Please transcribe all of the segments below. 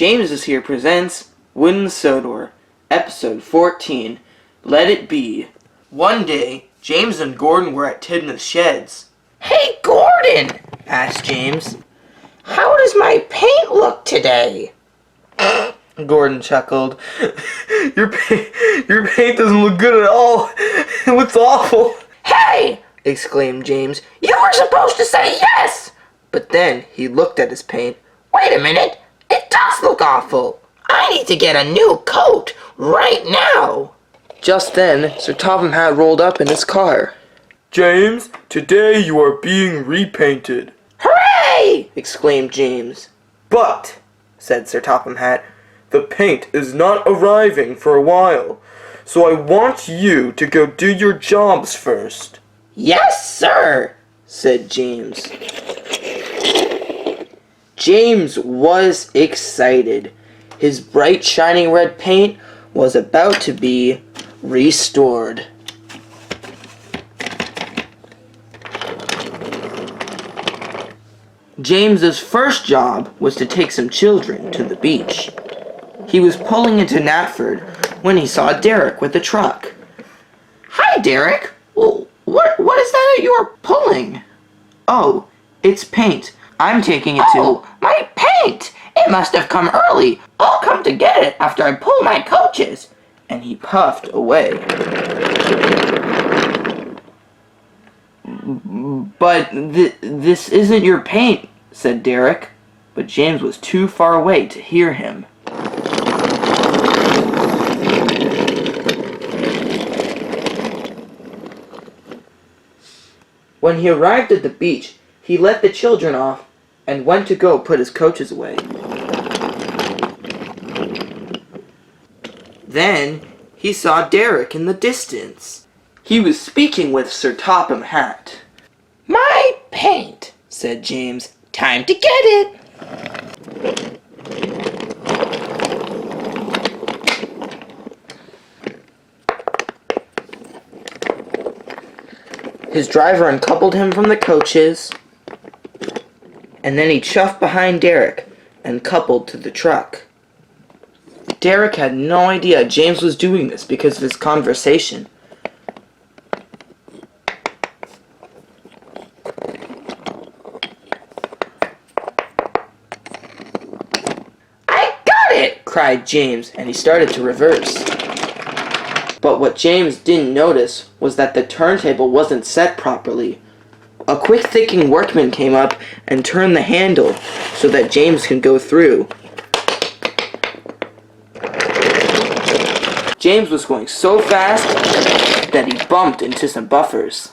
James is Here presents Wooden Sodor, Episode 14, Let It Be. One day, James and Gordon were at Tidmouth's sheds. "Hey, Gordon," asked James. "how does my paint look today?" Gordon chuckled. Your paint doesn't look good at all. It looks awful. "Hey!" exclaimed James. "You were supposed to say yes!" But then he looked at his paint. "Wait a minute, it does look awful. I need to get a new coat right now." Just then, Sir Topham Hatt rolled up in his car. "James, today you are being repainted." "Hooray!" exclaimed James. "But," said Sir Topham Hatt, "the paint is not arriving for a while, so I want you to go do your jobs first." "Yes, sir," said James. James was excited. His bright, shining red paint was about to be restored. James's first job was to take some children to the beach. He was pulling into Knapford when he saw Derek with a truck. "Hi, Derek. Well, what is that you are pulling?" "Oh, it's paint. I'm taking it to..." "Oh, my paint! It must have come early. I'll come to get it after I pull my coaches." And he puffed away. "But this isn't your paint," said Derek, but James was too far away to hear him. When he arrived at the beach, he let the children off and went to go put his coaches away. Then he saw Derek in the distance. He was speaking with Sir Topham Hatt. "My paint," said James. "Time to get it." His driver uncoupled him from the coaches, and then he chuffed behind Derek and coupled to the truck. Derek had no idea James was doing this because of his conversation. "I got it!" cried James, and he started to reverse. But what James didn't notice was that the turntable wasn't set properly. A quick-thinking workman came up and turned the handle so that James could go through. James was going so fast that he bumped into some buffers.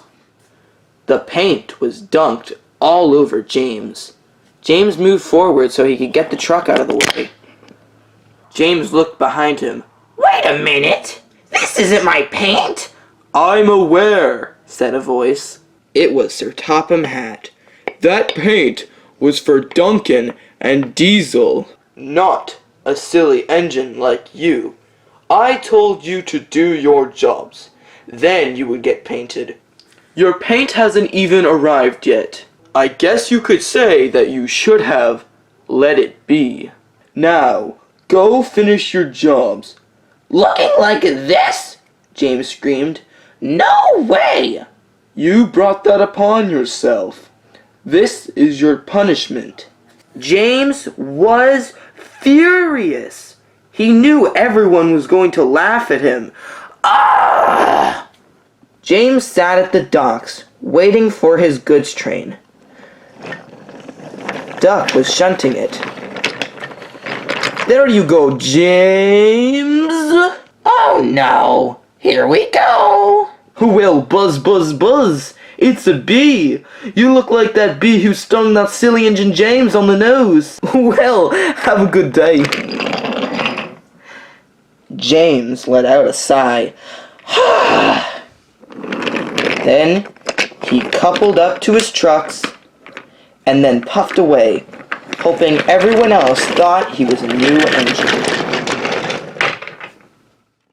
The paint was dunked all over James. James moved forward so he could get the truck out of the way. James looked behind him. "Wait a minute! This isn't my paint!" "I'm aware," said a voice. It was Sir Topham Hatt. "That paint was for Duncan and Diesel, Not a silly engine like you. I told you to do your jobs. Then you would get painted. Your paint hasn't even arrived yet. I guess you could say that you should have let it be. Now, go finish your jobs." "Looking like this?" James screamed. "No way!" You brought that upon yourself. This is your punishment." James was furious. He knew everyone was going to laugh at him. Ah! James sat at the docks, waiting for his goods train. Duck was shunting it. "There you go, James!" "Oh no! Here we go!" "Well, buzz, buzz, buzz! It's a bee! You look like that bee who stung that silly engine James on the nose! Well, have a good day!" James let out a sigh. Then he coupled up to his trucks and then puffed away, hoping everyone else thought he was a new engine.